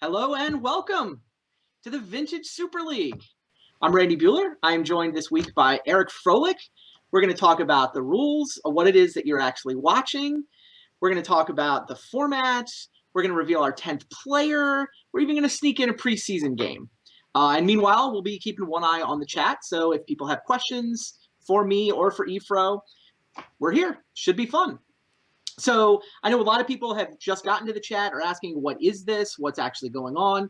Hello and welcome to the Vintage Super League. I'm Randy Bueller. I'm joined this week by Eric Froelich. We're going to talk about the rules, of what it is that you're actually watching. We're going to talk about the format. We're going to reveal our 10th player. We're even going to sneak in a preseason game. And meanwhile, we'll be keeping one eye on the chat. So if people have questions for me or for Efro, we're here. Should be fun. So I know a lot of people have just gotten to the chat or asking, what is this? What's actually going on?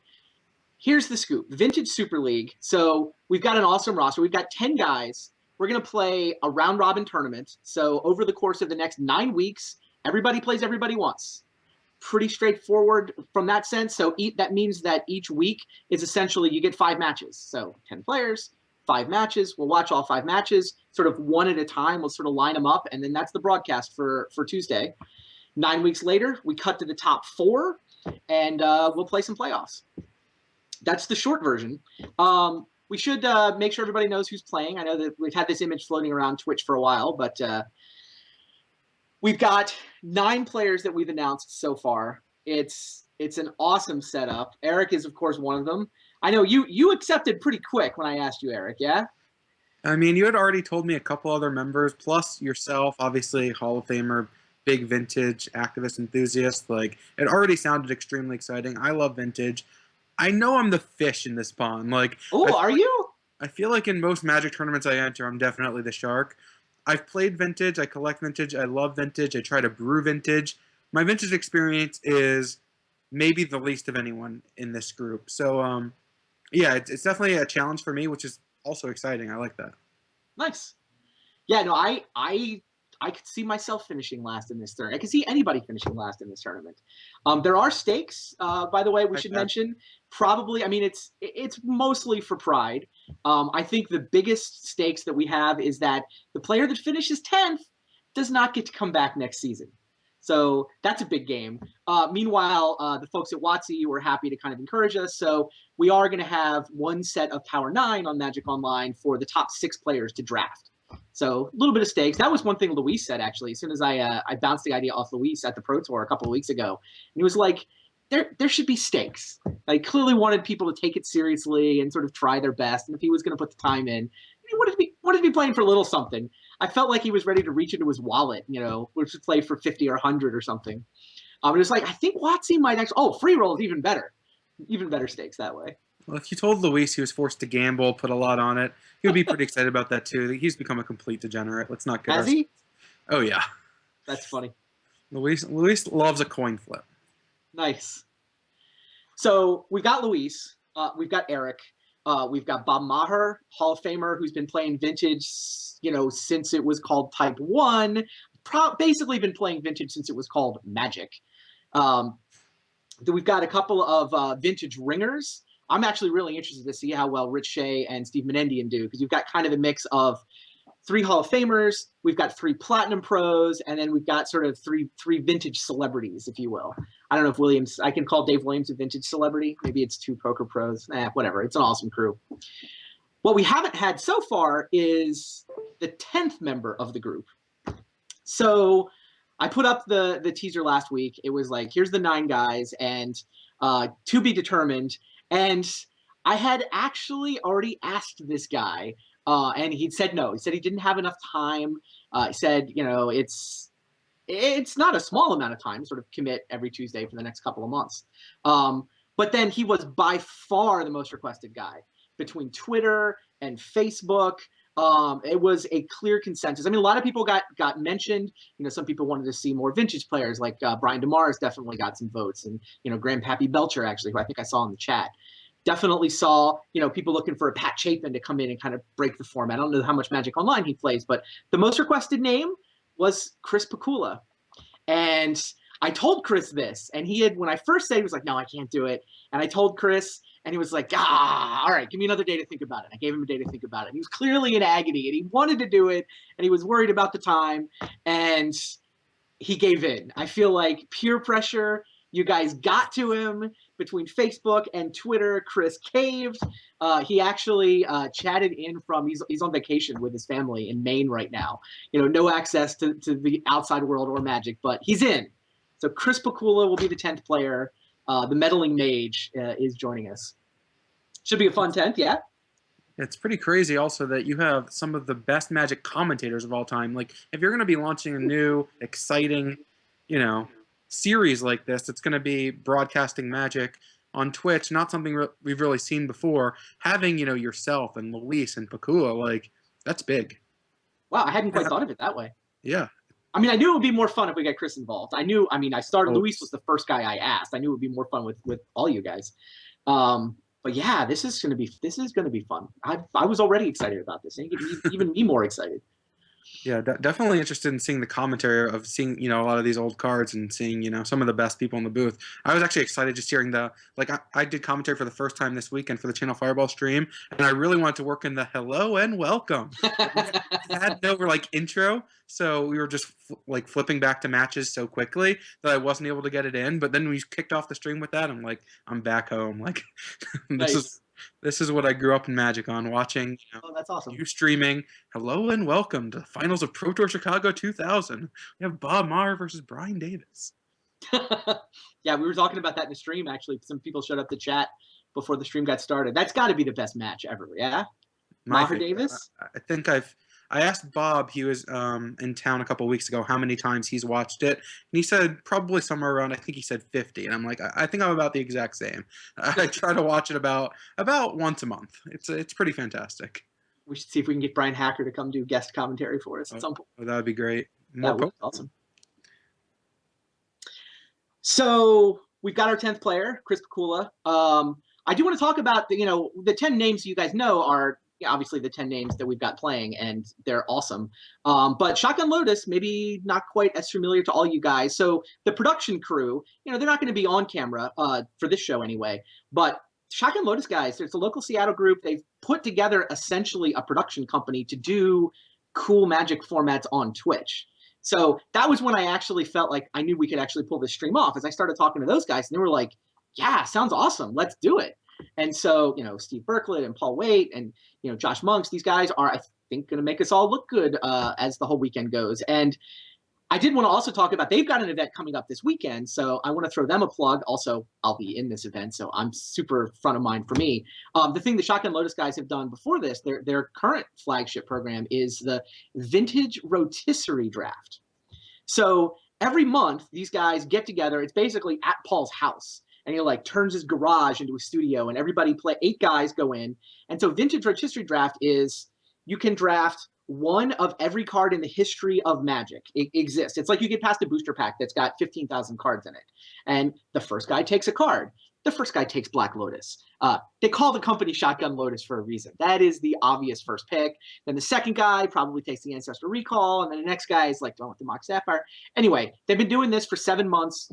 Here's the scoop. Vintage Super League. So we've got an awesome roster. We've got 10 guys. We're going to play a round-robin tournament. So over the course of the next 9 weeks, everybody plays everybody once. Pretty straightforward from that sense. So that means that each week is essentially you get 5 matches. So 10 players, 5 matches. We'll watch all 5 matches sort of one at a time. We'll sort of line them up, and then that's the broadcast for Tuesday. 9 weeks later, we cut to the top 4, and we'll play some playoffs. That's the short version. We should make sure everybody knows who's playing. I know that we've had this image floating around Twitch for a while, but we've got 9 players that we've announced so far. It's an awesome setup. Eric is, of course, one of them. I know you accepted pretty quick when I asked you, Eric, yeah? I mean, you had already told me a couple other members, plus yourself, obviously Hall of Famer, big vintage activist enthusiast. Like, it already sounded extremely exciting. I love vintage. I know I'm the fish in this pond. Like, oh, are you? I feel like in most Magic tournaments I enter, I'm definitely the shark. I've played vintage. I collect vintage. I love vintage. I try to brew vintage. My vintage experience is maybe the least of anyone in this group. So, yeah, it's definitely a challenge for me, which is also exciting. I like that. Nice. Yeah, no, I could see myself finishing last in this tournament. I could see anybody finishing last in this tournament. There are stakes, by the way, we should mention. Probably, I mean, it's mostly for pride. I think the biggest stakes that we have is that the player that finishes 10th does not get to come back next season. So that's a big game. Meanwhile, the folks at WotC were happy to kind of encourage us. So we are going to have one set of Power 9 on Magic Online for the top 6 players to draft. So a little bit of stakes. That was one thing Luis said, actually, as soon as I bounced the idea off Luis at the Pro Tour a couple of weeks ago. And he was like, there should be stakes. I clearly wanted people to take it seriously and sort of try their best. And if he was going to put the time in, he wanted to be playing for a little something. I felt like he was ready to reach into his wallet, which would play for 50 or 100 or something. And it's like, I think WotC might actually, free roll is even better. Even better stakes that way. Well, if you told Luis he was forced to gamble, put a lot on it, he would be pretty excited about that too. He's become a complete degenerate. Let's not get Has he? Oh, yeah. That's funny. Luis loves a coin flip. Nice. So we've got Luis. We've got Eric. We've got Bob Maher, Hall of Famer, who's been playing vintage, since it was called Type 1. Basically been playing vintage since it was called Magic. We've got a couple of vintage ringers. I'm actually really interested to see how well Rich Shea and Steve Menendian do, because you've got kind of a mix of 3 Hall of Famers, we've got 3 Platinum Pros, and then we've got sort of three vintage celebrities, if you will. I don't know if I can call Dave Williams a vintage celebrity. Maybe it's 2 Poker Pros. Whatever. It's an awesome crew. What we haven't had so far is the 10th member of the group. So I put up the teaser last week. It was like, here's the 9 guys, and to be determined. And I had actually already asked this guy, and he'd said no. He said he didn't have enough time. He said, it's not a small amount of time, sort of commit every Tuesday for the next couple of months. But then he was by far the most requested guy. Between Twitter and Facebook, it was a clear consensus. I mean, a lot of people got mentioned. Some people wanted to see more vintage players, like Brian DeMars definitely got some votes. And, Grandpappy Belcher, actually, who I think I saw in the chat, definitely saw, people looking for a Pat Chapin to come in and kind of break the format. I don't know how much Magic Online he plays, but the most requested name was Chris Pikula. And I told Chris this, and when I first said, he was like, no, I can't do it. And I told Chris, and he was like, all right, give me another day to think about it. I gave him a day to think about it. And he was clearly in agony, and he wanted to do it, and he was worried about the time, and he gave in. I feel like peer pressure, you guys got to him. Between Facebook and Twitter, Chris caved. He actually chatted in from, he's on vacation with his family in Maine right now. No access to the outside world or Magic, but he's in. So Chris Pikula will be the 10th player. the meddling mage, is joining us. Should be a fun 10th, yeah. It's pretty crazy also that you have some of the best Magic commentators of all time. Like, if you're going to be launching a new, exciting, series like this, it's going to be broadcasting Magic on Twitch, not something we've really seen before. Having, yourself and Luis and Pakula, like, that's big. Wow, I hadn't quite thought of it that way. Yeah. I mean, I knew it would be more fun if we got Chris involved. I started, Luis was the first guy I asked. I knew it would be more fun with all you guys. But yeah, this is gonna be fun. I was already excited about this, and even me more excited. Yeah, definitely interested in seeing the commentary of seeing a lot of these old cards and seeing some of the best people in the booth. I was actually excited just hearing I did commentary for the first time this weekend for the Channel Fireball stream, and I really wanted to work in the hello and welcome. We had no intro, so we were just flipping back to matches so quickly that I wasn't able to get it in. But then we kicked off the stream with that. I'm like, I'm back home. Like This is what I grew up in Magic on, watching. Oh, that's awesome. You streaming. Hello and welcome to the finals of Pro Tour Chicago 2000. We have Bob Maher versus Brian Davis. Yeah, we were talking about that in the stream, actually. Some people showed up to chat before the stream got started. That's got to be the best match ever, yeah? Maher Davis? I think I asked Bob, he was in town a couple of weeks ago, how many times he's watched it. And he said probably somewhere around, I think he said 50. And I'm like, I think I'm about the exact same. I try to watch it about once a month. It's pretty fantastic. We should see if we can get Brian Hacker to come do guest commentary for us at some point. Oh, that would be great. That would be awesome. So we've got our 10th player, Chris Pakula. I do want to talk about the 10 names you guys know are obviously the 10 names that we've got playing, and they're awesome. But Shotgun Lotus, maybe not quite as familiar to all you guys. So the production crew, they're not going to be on camera for this show anyway. But Shotgun Lotus guys, there's a local Seattle group. They've put together essentially a production company to do cool Magic formats on Twitch. So that was when I actually felt like I knew we could actually pull this stream off, as I started talking to those guys, and they were like, yeah, sounds awesome. Let's do it. And so, Steve Berklet and Paul Waite and, Josh Monks, these guys are, I think, going to make us all look good as the whole weekend goes. And I did want to also talk about, they've got an event coming up this weekend, so I want to throw them a plug. Also, I'll be in this event, so I'm super front of mind for me. The thing the Shotgun Lotus guys have done before this, their current flagship program is the Vintage Rotisserie Draft. So every month, these guys get together. It's basically at Paul's house. And he turns his garage into a studio, and everybody 8 guys go in. And so Vintage Rotisserie Draft is, you can draft one of every card in the history of Magic. It exists. It's like you get past a booster pack that's got 15,000 cards in it. And the first guy takes a card. The first guy takes Black Lotus. They call the company Shotgun Lotus for a reason. That is the obvious first pick. Then the second guy probably takes the Ancestral Recall, and then the next guy is going with the Mox Sapphire. Anyway, they've been doing this for 7 months.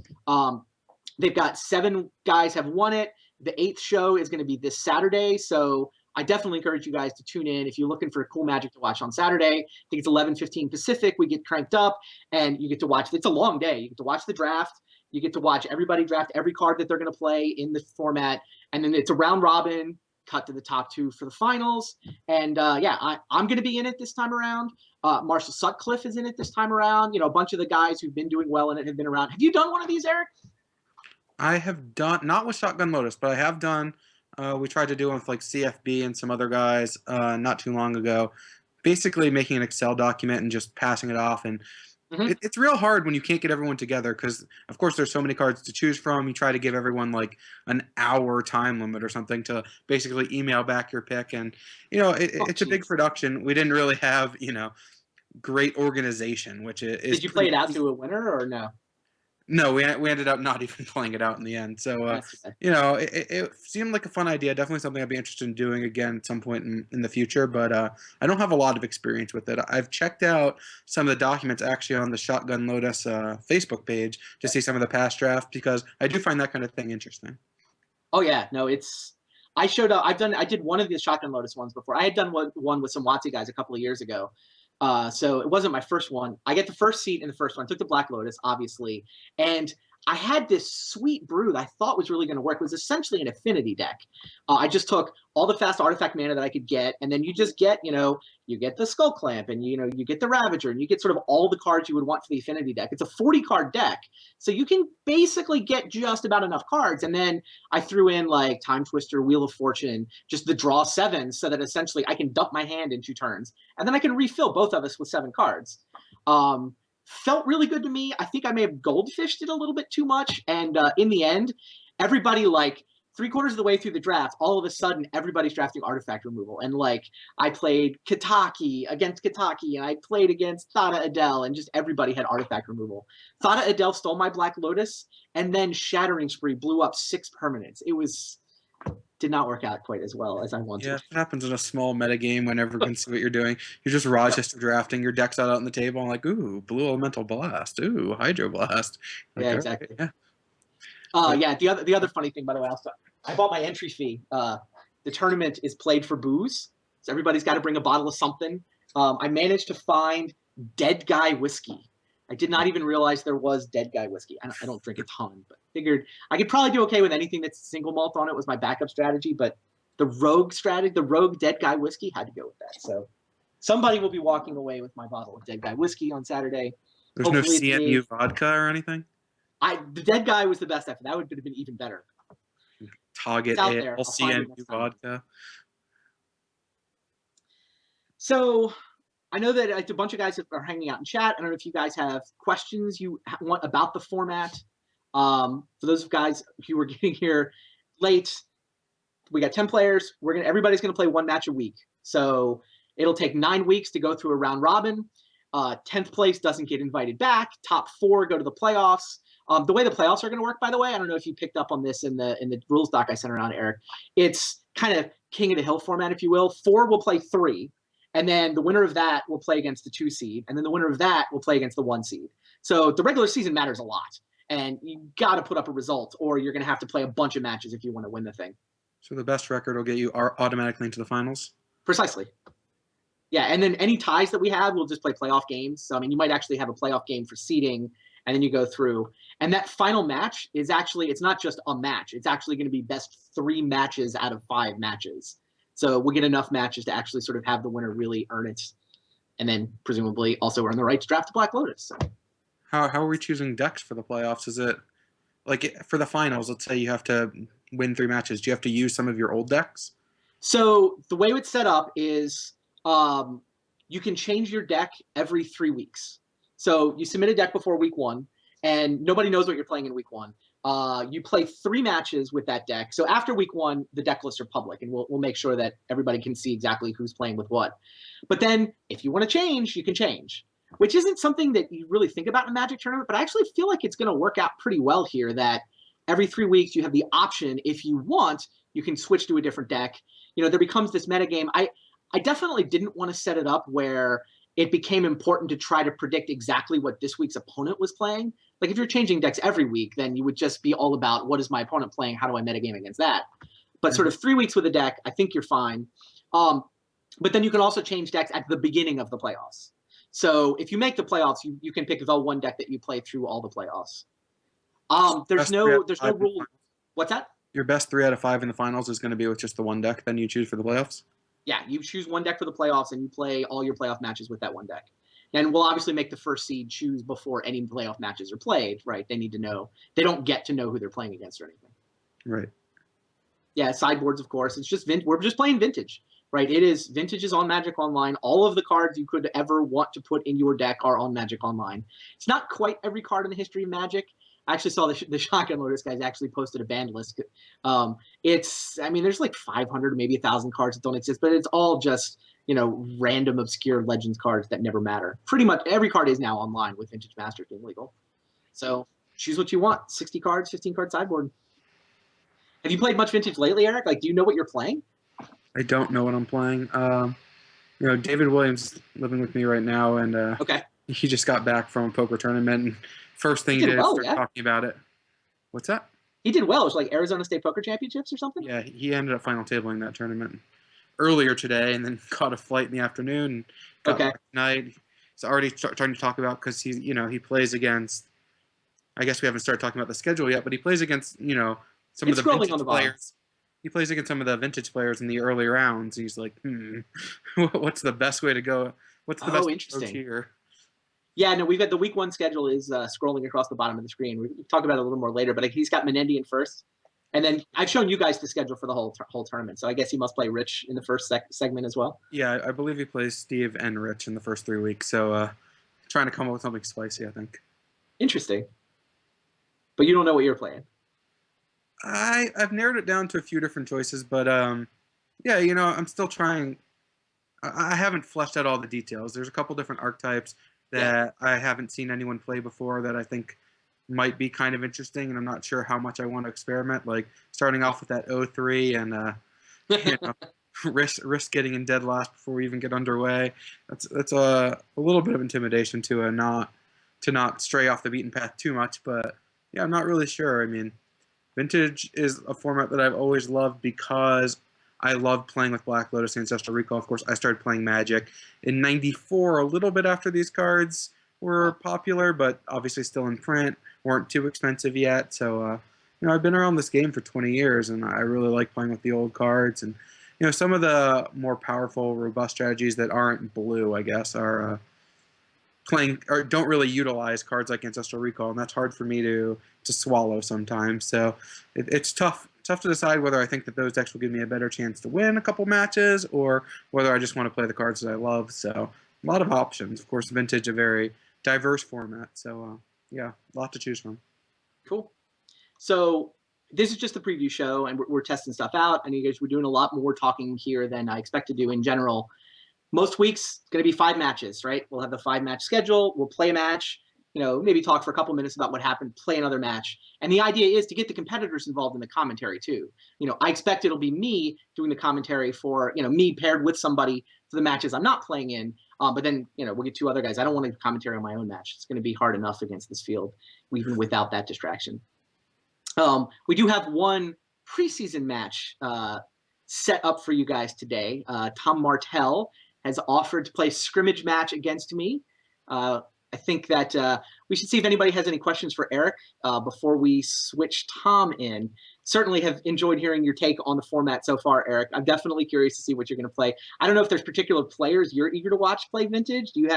They've got 7 guys have won it. The 8th show is going to be this Saturday. So I definitely encourage you guys to tune in. If you're looking for cool Magic to watch on Saturday, I think it's 11:15 Pacific. We get cranked up and you get to watch. It's a long day. You get to watch the draft. You get to watch everybody draft every card that they're going to play in the format. And then it's a round robin, cut to the top 2 for the finals. And I'm going to be in it this time around. Marshall Sutcliffe is in it this time around. A bunch of the guys who've been doing well in it have been around. Have you done one of these, Eric? I have done, not with Shotgun Lotus, but I have done, we tried to do it with CFB and some other guys not too long ago. Basically making an Excel document and just passing it off. And it's real hard when you can't get everyone together because, of course, there's so many cards to choose from. You try to give everyone an hour time limit or something to basically email back your pick. And, it's a big production. We didn't really have, great organization, which is. Did you play it out to a winner or no? No, we ended up not even playing it out in the end. So, it seemed like a fun idea. Definitely something I'd be interested in doing again at some point in the future. But I don't have a lot of experience with it. I've checked out some of the documents actually on the Shotgun Lotus Facebook page to see some of the past drafts because I do find that kind of thing interesting. Oh yeah, no, I showed up. I did one of the Shotgun Lotus ones before. I had done one with some WotC guys a couple of years ago. So it wasn't my first one. I get the first seat in the first one. I took the Black Lotus, obviously. And I had this sweet brew that I thought was really going to work. It was essentially an affinity deck. I just took all the fast artifact mana that I could get, and then you just get, you get the Skull Clamp, and you get the Ravager, and you get sort of all the cards you would want for the affinity deck. It's a 40-card deck, so you can basically get just about enough cards. And then I threw in like Time Twister, Wheel of Fortune, just the draw 7, so that essentially I can dump my hand in 2 turns, and then I can refill both of us with 7 cards. Felt really good to me. I think I may have goldfished it a little bit too much. And in the end, everybody, like 3/4 of the way through the draft, all of a sudden, everybody's drafting artifact removal. And like, I played Kataki against Kataki, and I played against Thada Adel, and just everybody had artifact removal. Thada Adel stole my Black Lotus, and then Shattering Spree blew up 6 permanents. Did not work out quite as well as I wanted. Yeah, it happens in a small meta game when everyone can see what you're doing. You're just Rochester drafting, your deck's out on the table, and like, ooh, Blue Elemental Blast, ooh, Hydro Blast. Like, yeah, exactly. Right, yeah. The other funny thing, by the way, I bought my entry fee. The tournament is played for booze, so everybody's got to bring a bottle of something. I managed to find Dead Guy whiskey. I did not even realize there was Dead Guy whiskey. I don't drink a ton, but figured I could probably do okay with anything that's single malt on it. Was my backup strategy, but the rogue Dead Guy whiskey, had to go with that. So somebody will be walking away with my bottle of Dead Guy whiskey on Saturday. There's hopefully no CMU vodka or anything? The Dead Guy was the best effort. That would have been even better. Target Ale, CMU vodka. So I know that a bunch of guys are hanging out in chat. I don't know if you guys have questions you want about the format. For those guys who were getting here late, we got 10 players. Everybody's gonna play 1 match a week. So it'll take 9 weeks to go through a round robin. 10th place doesn't get invited back. Top 4 go to the playoffs. The way the playoffs are going to work, by the way, I don't know if you picked up on this in the rules doc I sent around, Eric. It's kind of King of the Hill format, if you will. 4 will play 3. And then the winner of that will play against the 2 seed. And then the winner of that will play against the 1 seed. So the regular season matters a lot. And you got to put up a result, or you're going to have to play a bunch of matches if you want to win the thing. So the best record will get you automatically into the finals? Precisely. Yeah, and then any ties that we have, we'll just play playoff games. So, I mean, you might actually have a playoff game for seeding, and then you go through. And that final match is actually, it's not just a match. It's actually going to be best 3 matches out of 5 matches. So we'll get enough matches to actually sort of have the winner really earn it, and then presumably also earn the right to draft the Black Lotus. So. How are we choosing decks for the playoffs? Is it like for the finals, let's say you have to win 3 matches. Do you have to use some of your old decks? So the way it's set up is you can change your deck every 3 weeks. So you submit a deck before week 1, and nobody knows what you're playing in week 1. You play 3 matches with that deck. So after week 1, the deck lists are public, and we'll make sure that everybody can see exactly who's playing with what. But then if you want to change, you can change, which isn't something that you really think about in a Magic tournament, but I actually feel like it's going to work out pretty well here, that every 3 weeks you have the option, if you want, you can switch to a different deck. There becomes this metagame. I definitely didn't want to set it up where it became important to try to predict exactly what this week's opponent was playing. Like if you're changing decks every week, then you would just be all about what is my opponent playing? How do I metagame against that? But sort of 3 weeks with a deck, I think you're fine. But then you can also change decks at the beginning of the playoffs. So if you make the playoffs, you can pick the one deck that you play through all the playoffs. There's no rule. What's that? Your best 3 out of 5 in the finals is going to be with just the 1 deck then you choose for the playoffs? Yeah, you choose 1 deck for the playoffs, and you play all your playoff matches with that 1 deck. And we'll obviously make the first seed choose before any playoff matches are played, right? They need to know. They don't get to know who they're playing against or anything. Right. Yeah, sideboards, of course. It's just we're just playing Vintage, right? Vintage is on Magic Online. All of the cards you could ever want to put in your deck are on Magic Online. It's not quite every card in the history of Magic. I actually saw the Shotgun Lotus guys actually posted a banned list. There's like 500, maybe 1,000 cards that don't exist, but it's all just, random obscure Legends cards that never matter. Pretty much every card is now online with Vintage Masters being legal. So choose what you want. 60 cards, 15 card sideboard. Have you played much Vintage lately, Eric? Like, do you know what you're playing? I don't know what I'm playing. David Williams is living with me right now, and okay. He just got back from a poker tournament, and first thing he did is start talking about it. What's that? He did well. It was like Arizona State Poker Championships or something? Yeah, he ended up final tabling that tournament earlier today, and then caught a flight in the afternoon, and got back tonight. He's already starting to talk about, because he plays against, I guess we haven't started talking about the schedule yet, but he plays against, some It's of the scrolling on the vintage bottom. players. He plays against some of the vintage players in the early rounds. He's like, what's the best way to go? What's the best Oh, approach interesting. here? Yeah, no, we've got the week 1 schedule is scrolling across the bottom of the screen. We'll talk about it a little more later, but he's got Menendian first. And then I've shown you guys the schedule for the whole tournament. So I guess he must play Rich in the first segment as well. Yeah, I believe he plays Steve and Rich in the first 3 weeks. So trying to come up with something spicy, I think. Interesting. But you don't know what you're playing. I've narrowed it down to a few different choices, but yeah, I'm still trying. I haven't fleshed out all the details. There's a couple different archetypes that I haven't seen anyone play before that I think might be kind of interesting, and I'm not sure how much I want to experiment. Like starting off with that 0-3 and risk getting in dead last before we even get underway. That's a little bit of intimidation to not stray off the beaten path too much. But yeah, I'm not really sure. I mean, Vintage is a format that I've always loved because I loved playing with Black Lotus and Ancestral Recall. Of course, I started playing Magic in '94, a little bit after these cards were popular, but obviously still in print, weren't too expensive yet. So, I've been around this game for 20 years, and I really like playing with the old cards. And, some of the more powerful, robust strategies that aren't blue, I guess, are playing or don't really utilize cards like Ancestral Recall, and that's hard for me to swallow sometimes. So it's tough to decide whether I think that those decks will give me a better chance to win a couple matches or whether I just want to play the cards that I love. So a lot of options. Of course, Vintage, a very diverse format. So yeah, a lot to choose from. Cool. So this is just the preview show, and we're testing stuff out. And you guys, we're doing a lot more talking here than I expect to do in general. Most weeks, it's going to be 5 matches, right? We'll have the 5-match schedule. We'll play a match, maybe talk for a couple minutes about what happened, play another match. And the idea is to get the competitors involved in the commentary too. I expect it'll be me doing the commentary for, me paired with somebody for the matches I'm not playing in. But then, we'll get 2 other guys. I don't want to commentary on my own match. It's going to be hard enough against this field, even without that distraction. We do have one preseason match set up for you guys today. Tom Martell has offered to play scrimmage match against me. I think that we should see if anybody has any questions for Eric before we switch Tom in. Certainly have enjoyed hearing your take on the format so far, Eric. I'm definitely curious to see what you're going to play. I don't know if there's particular players you're eager to watch play Vintage. Do you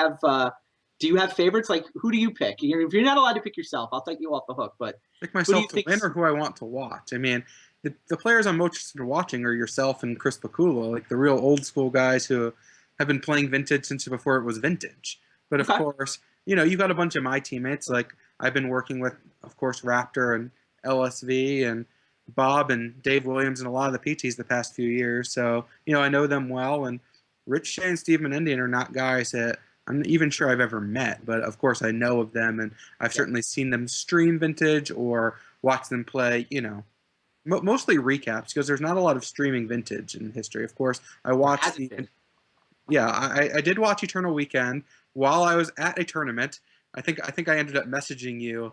have favorites? Like, who do you pick? If you're not allowed to pick yourself, I'll take you off the hook. But pick myself to win or who I want to watch. I mean, the players I'm most interested in watching are yourself and Chris Pakula, like the real old school guys who have been playing Vintage since before it was Vintage. But of course, you got a bunch of my teammates. Like I've been working with, of course, Raptor and LSV and Bob and Dave Williams and a lot of the PTs the past few years. So, I know them well. And Rich Shea and Steve Menendian are not guys that I'm not even sure I've ever met. But of course, I know of them. And I've certainly seen them stream Vintage or watch them play, mostly recaps because there's not a lot of streaming Vintage in history. Of course, I watched I did watch Eternal Weekend while I was at a tournament. I think I ended up messaging you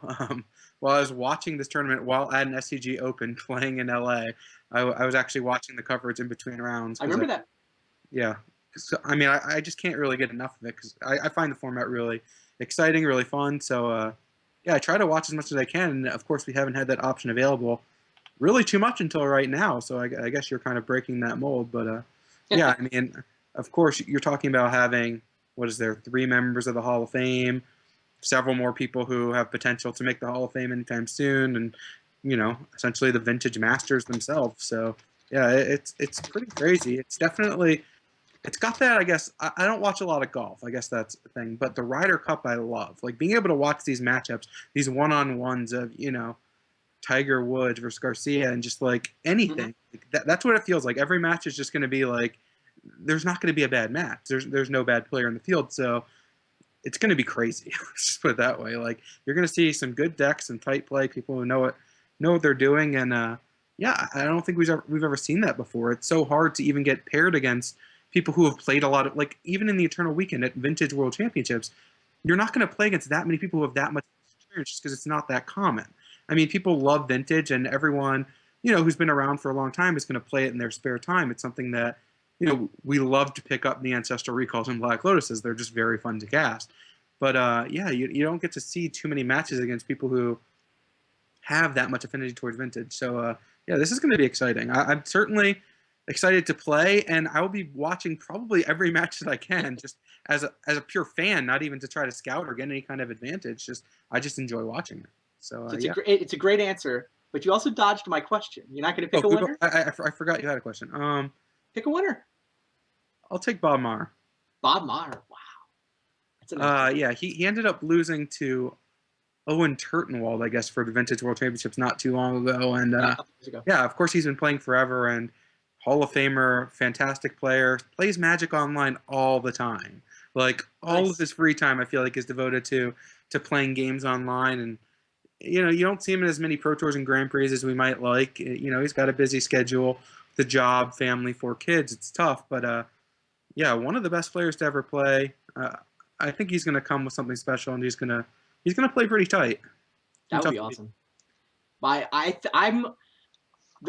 while I was watching this tournament while at an SCG Open playing in LA. I was actually watching the coverage in between rounds. I remember that. Yeah. So, I mean, I just can't really get enough of it because I find the format really exciting, really fun. So, yeah, I try to watch as much as I can. And, of course, we haven't had that option available really too much until right now. So I guess you're kind of breaking that mold. But, yeah, I mean, of course, you're talking about having, 3 members of the Hall of Fame, several more people who have potential to make the Hall of Fame anytime soon, and, essentially the Vintage Masters themselves. So, yeah, it's pretty crazy. It's definitely... It's got that, I guess, I don't watch a lot of golf. I guess that's the thing. But the Ryder Cup I love. Like, being able to watch these matchups, these one-on-ones of, Tiger Woods versus Garcia and just, like, anything. Like, that's what it feels like. Every match is just going to be, like, there's not going to be a bad match. There's no bad player in the field. So it's going to be crazy. Let's just put it that way. Like, you're going to see some good decks and tight play, people who know what they're doing. And, yeah, I don't think we've ever seen that before. It's so hard to even get paired against people who have played a lot of, like, even in the Eternal Weekend at Vintage World Championships, you're not going to play against that many people who have that much experience just because it's not that common. I mean, people love Vintage, and everyone, who's been around for a long time is going to play it in their spare time. It's something that, we love to pick up the Ancestral Recalls and Black Lotuses. They're just very fun to cast. But, yeah, you don't get to see too many matches against people who have that much affinity towards vintage. So yeah, this is going to be exciting. I'm certainly excited to play, and I will be watching probably every match that I can, just as a pure fan, not even to try to scout or get any kind of advantage. Just I just enjoy watching it. So So yeah. it's a great answer, but you also dodged my question. You're not going to Oh, pick a winner? I forgot you had a question. Pick a winner. I'll take Bob Maher. Bob Maher. Wow. That's a nice pick. Yeah, he ended up losing to Owen Turtenwald, I guess, for the Vintage World Championships not too long ago. And Yeah, a couple years ago. yeah, of course, he's been playing forever and Hall of Famer, fantastic player, plays Magic Online all the time. Like all of Nice. his free time, I feel like is devoted to playing games online. And you don't see him in as many Pro Tours and Grand Prix as we might like. He's got a busy schedule, the job, family, 4 kids. It's tough, but yeah, one of the best players to ever play. I think he's going to come with something special, and he's gonna play pretty tight. That would be awesome. I'm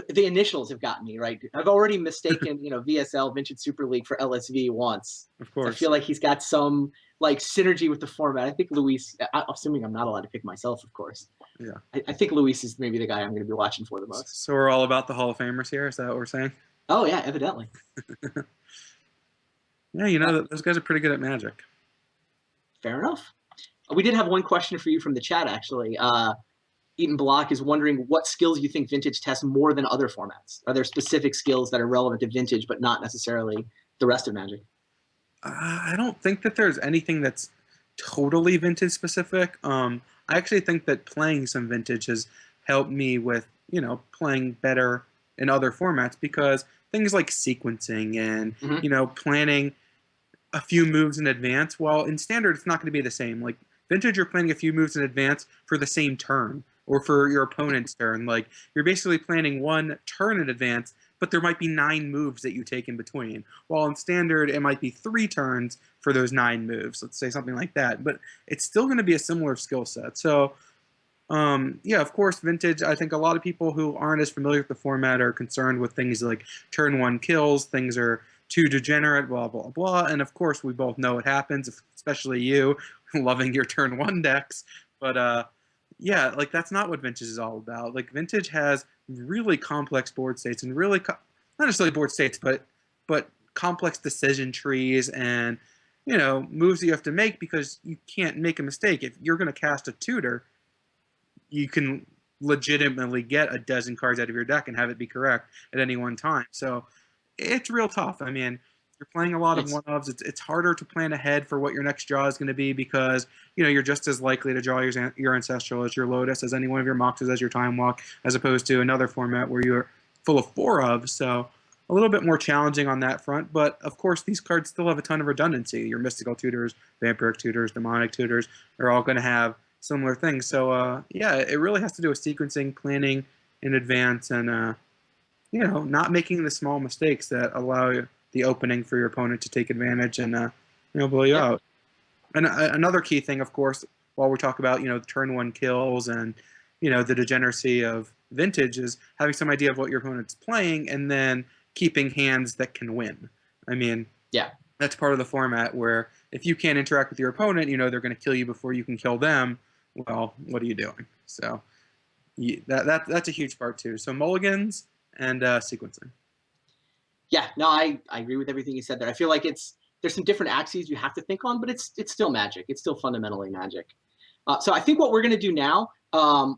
the initials have gotten me right. I've already mistaken VSL Vintage Super League for LSV once. Of So I course. feel like he's got some like synergy with the format. I think Luis, assuming I'm not allowed to pick myself, of course. Yeah. I think Luis is maybe the guy I'm going to be watching for the most. So we're all about the Hall of Famers here. Is that what we're saying? Oh yeah, evidently. Yeah, those guys are pretty good at Magic. Fair enough. We did have one question for you from the chat, actually. Eaton Block is wondering what skills you think Vintage tests more than other formats. Are there specific skills that are relevant to Vintage, but not necessarily the rest of Magic? I don't think that there's anything that's totally Vintage specific. I actually think that playing some Vintage has helped me with playing better in other formats because things like sequencing and planning a few moves in advance. While in Standard, it's not going to be the same. Like Vintage, you're planning a few moves in advance for the same turn or for your opponent's turn. Like you're basically planning one turn in advance, but there might be 9 moves that you take in between. While in Standard, it might be 3 turns for those 9 moves. Let's say something like that. But it's still going to be a similar skill set. So yeah, of course, Vintage, I think a lot of people who aren't as familiar with the format are concerned with things like turn 1 kills, things are too degenerate, blah, blah, blah. And of course, we both know it happens, especially you, loving your turn 1 decks. But yeah, like that's not what Vintage is all about. Like Vintage has really complex board states and really, not necessarily board states, but complex decision trees and, moves that you have to make because you can't make a mistake. If you're going to cast a tutor, you can legitimately get a dozen cards out of your deck and have it be correct at any one time. So it's real tough. I mean, you're playing a lot of one-ofs. It's harder to plan ahead for what your next draw is going to be because, you're just as likely to draw your Ancestral as your Lotus, as any one of your Moxes as your Time Walk, as opposed to another format where you're full of 4 of. So a little bit more challenging on that front. But, of course, these cards still have a ton of redundancy. Your Mystical Tutors, Vampiric Tutors, Demonic Tutors are all going to have similar things. So yeah, it really has to do with sequencing, planning in advance, and not making the small mistakes that allow the opening for your opponent to take advantage and blow you out. And another key thing, of course, while we talk about turn 1 kills and the degeneracy of Vintage, is having some idea of what your opponent's playing and then keeping hands that can win. I mean, yeah, that's part of the format where if you can't interact with your opponent, they're going to kill you before you can kill them. Well, what are you doing? So that's a huge part too. So mulligans and sequencing. Yeah, no, I agree with everything you said there. I feel like there's some different axes you have to think on, but it's still Magic. It's still fundamentally Magic. So I think what we're going to do now, kind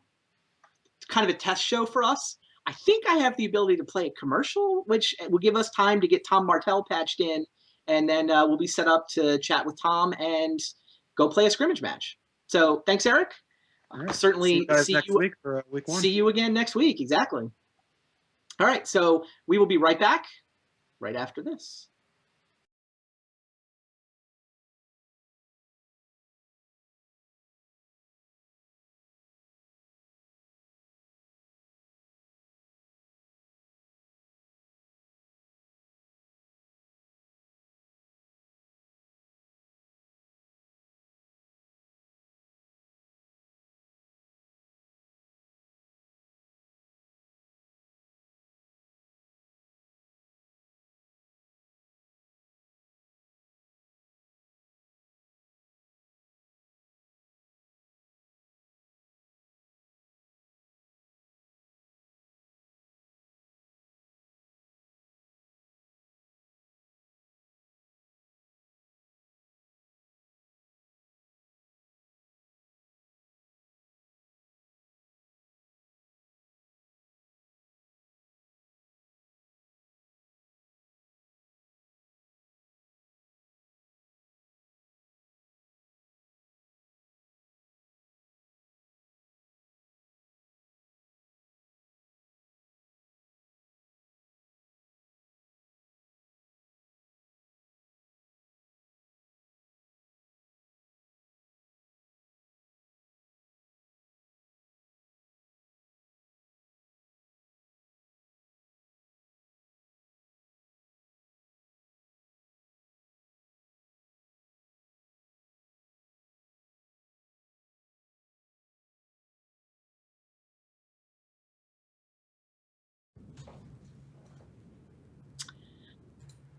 of a test show for us. I think I have the ability to play a commercial, which will give us time to get Tom Martell patched in, and then we'll be set up to chat with Tom and go play a scrimmage match. So thanks, Eric. Right. Certainly see you next week for week 1. See you again next week. Exactly. All right, so we will be right back right after this.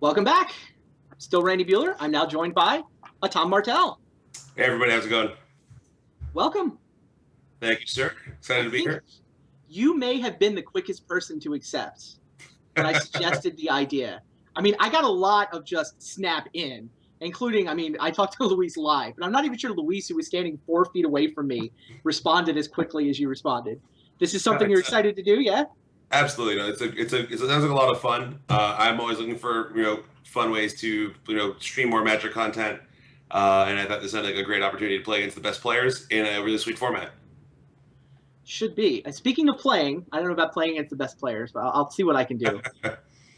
Welcome back. Still Randy Bueller. I'm now joined by Tom Martell. Hey, everybody. How's it going? Welcome. Thank you, sir. Excited to be here. You may have been the quickest person to accept when I suggested the idea. I mean, I got a lot of just snap in, including, I talked to Luis live, but I'm not even sure Luis, who was standing 4 feet away from me, responded as quickly as you responded. This is something you're excited to do, yeah? Absolutely. No, it sounds like a lot of fun. I'm always looking for, fun ways to, stream more Magic content. And I thought this sounded like a great opportunity to play against the best players in a really sweet format. Should be. Speaking of playing, I don't know about playing against the best players, but I'll see what I can do.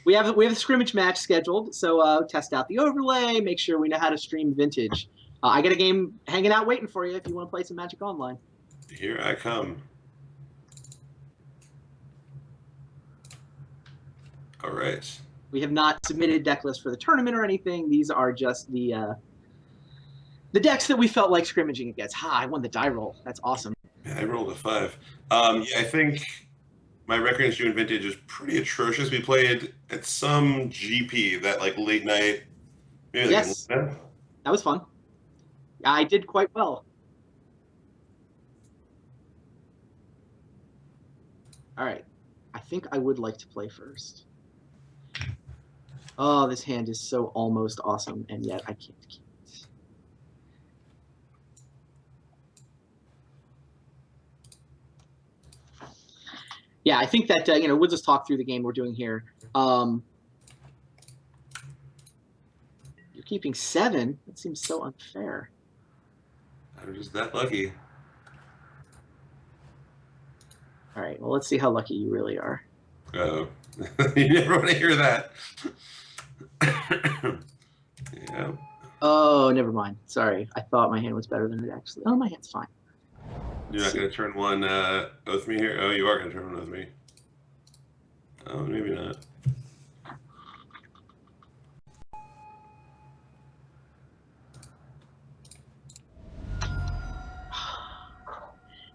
We have a scrimmage match scheduled, so test out the overlay, make sure we know how to stream Vintage. I got a game hanging out waiting for you if you want to play some Magic Online. Here I come. All right. We have not submitted deck lists for the tournament or anything. These are just the decks that we felt like scrimmaging against. I won the die roll. That's awesome. Yeah, I rolled a 5. I think my record against you in Vintage is pretty atrocious. We played at some GP that late night. Maybe yes, that was fun. I did quite well. All right, I think I would like to play first. Oh, this hand is so almost awesome, and yet I can't keep it. Yeah, I think that, we'll just talk through the game we're doing here. You're keeping 7? That seems so unfair. I'm just that lucky. All right, well, let's see how lucky you really are. Oh, you never want to hear that. Yeah. Oh, never mind. Sorry. I thought my hand was better than it actually. Oh, my hand's fine. You're not going to turn one with me here? Oh, you are going to turn one with me. Oh, maybe not.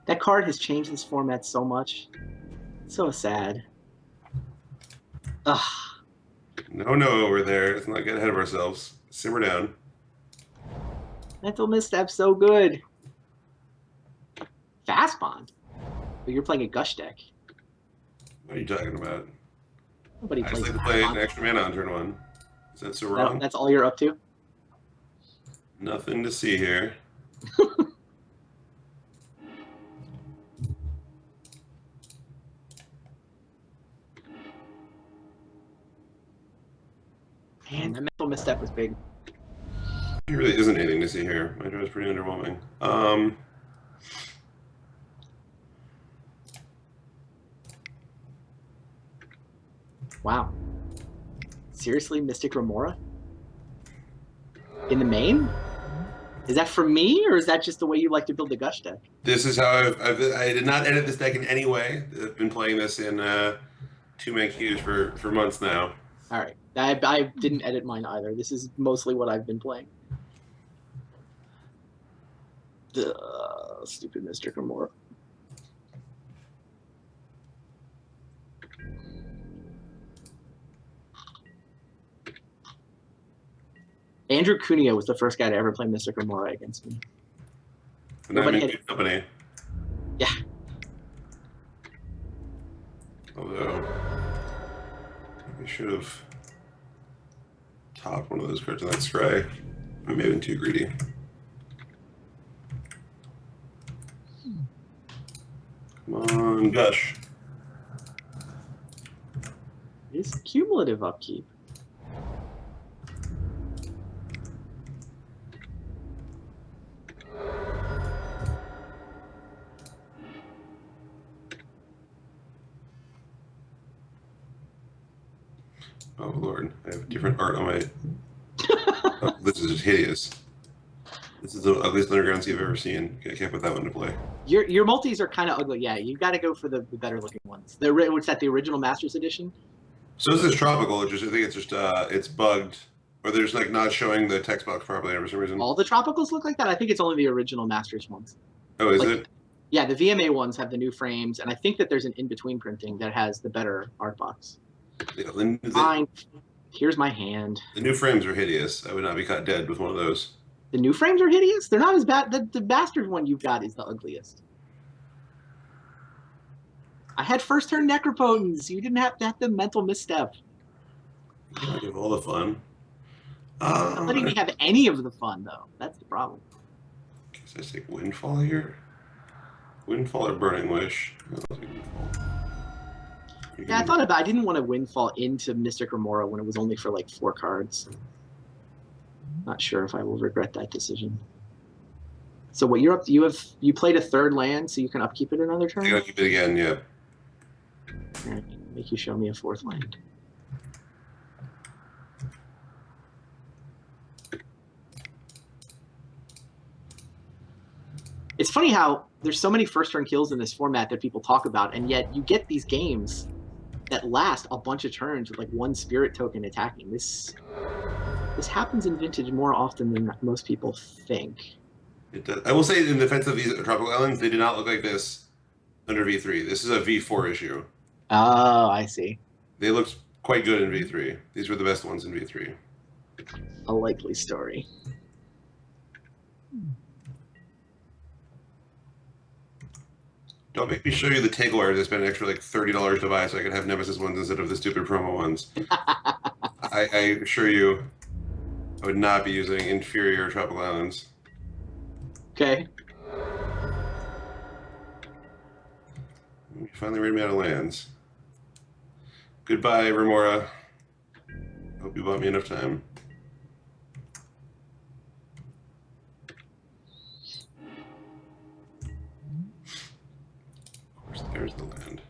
That card has changed this format so much. So sad. Ugh. No over there. Let's not get ahead of ourselves. Simmer down. Mental misstep's so good. Fast bond. But you're playing a gush deck. What are you talking about? Nobody I plays just like to play an extra mana on turn 1. Is that so wrong? That's all you're up to? Nothing to see here. Man, that mental misstep was big. There really isn't anything to see here. My draw is pretty underwhelming. Wow. Seriously, Mystic Remora? In the main? Is that for me, or is that just the way you like to build the gush deck? This is how I did not edit this deck in any way. I've been playing this in 2-man queues for months now. All right. I didn't edit mine either. This is mostly what I've been playing. Stupid Mystic Remora. Andrew Cuneo was the first guy to ever play Mystic Remora against me. And I'm in good company. Yeah. Although, we should have topped one of those cards in that scry. I may have been too greedy. Come on, Gush. It's cumulative upkeep. Oh Lord, I have different art on my. Oh, this is just hideous. This is the ugliest underground sea I've ever seen. I can't put that one to play. Your multis are kind of ugly. Yeah, you got to go for the better looking ones. What's that? The original Masters Edition. So this is tropical. I think it's just it's bugged, or they're just not showing the text box properly for some reason. All the tropicals look like that. I think it's only the original Masters ones. Oh, is it? Yeah, the VMA ones have the new frames, and I think that there's an in-between printing that has the better art box. Yeah, Fine. Here's my hand. The new frames are hideous. I would not be caught dead with one of those. The new frames are hideous? They're not as bad. The bastard one you've got is the ugliest. I had first turn Necropotence. You didn't have to have the mental misstep. You can't give all the fun. Not letting me have any of the fun, though. That's the problem. Guess I take Windfall here. Windfall or Burning Wish? I'll take Windfall. Yeah, I thought about I didn't want to Windfall into Mystic Remora when it was only for like 4 cards. Not sure if I will regret that decision. So what you're up to, you played a 3rd land, so you can upkeep it another turn? I gotta keep it again, yeah. All right, make you show me a 4th land. It's funny how there's so many first turn kills in this format that people talk about, and yet you get these games that last a bunch of turns with like 1 spirit token attacking. This happens in Vintage more often than most people think. It does. I will say, in defense of these tropical islands, they did not look like this under V3. This is a V4 issue. Oh, I see. They looked quite good in V3. These were the best ones in V3. A likely story. Don't make me show you the taglewires I spent an extra like $30 to buy so I could have Nemesis ones instead of the stupid promo ones. I assure you, I would not be using inferior tropical islands. Okay. You finally ran me out of lands. Goodbye, Remora. Hope you bought me enough time. Of course, there's the land.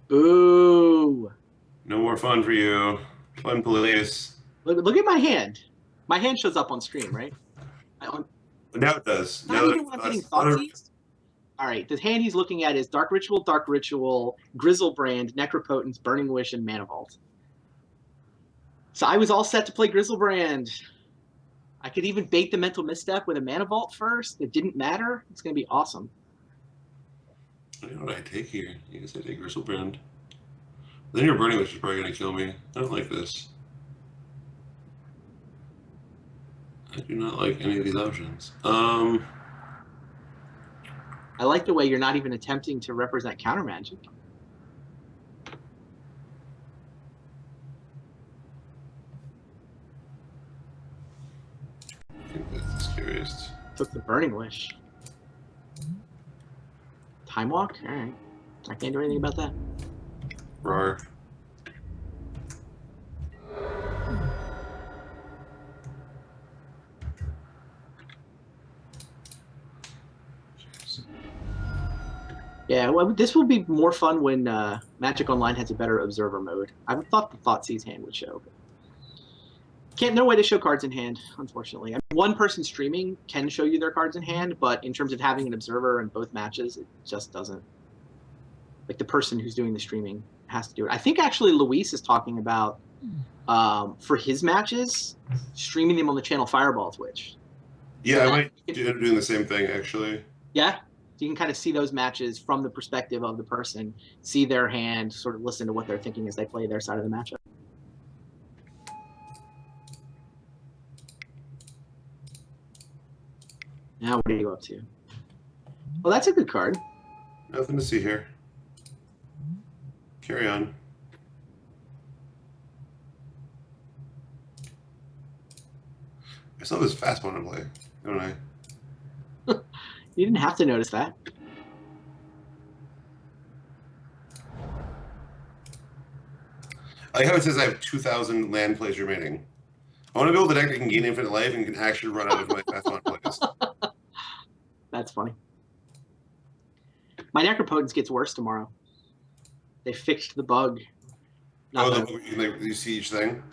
Boo. No more fun for you. Fun police. Look at my hand. My hand shows up on stream, right? Now it does. Not Now even when I'm getting Thoughtseize. All right, the hand he's looking at is Dark Ritual, Grizzlebrand, Necropotence, Burning Wish, and Mana Vault. So I was all set to play Grizzlebrand. I could even bait the Mental Misstep with a Mana Vault first. It didn't matter. It's going to be awesome. I don't know what I take here. I guess I take Grizzlebrand. Then your Burning Wish is probably going to kill me. I don't like this. I do not like any of these options. I like the way you're not even attempting to represent counter magic. I think that's the scariest. Took the Burning Wish. Time Walk? All right. I can't do anything about that. Rar. Yeah, well, this will be more fun when Magic Online has a better observer mode. I thought the Thoughtseize hand would show. But no way to show cards in hand, unfortunately. I mean, one person streaming can show you their cards in hand, but in terms of having an observer in both matches, it just doesn't. Like the person who's doing the streaming has to do it. I think actually Luis is talking about for his matches, streaming them on the channel Fireball Twitch. Yeah, I might end up doing the same thing actually. Yeah. So you can kind of see those matches from the perspective of the person, see their hand, sort of listen to what they're thinking as they play their side of the matchup. Now what are you up to? Well, that's a good card. Nothing to see here. Carry on. I saw this fast one to play, don't I? You didn't have to notice that. I like how it says I have 2,000 land plays remaining. I want to build a deck that can gain infinite life and can actually run out of my fast one plays. That's funny. My Necropotence gets worse tomorrow. They fixed the bug. You see each thing?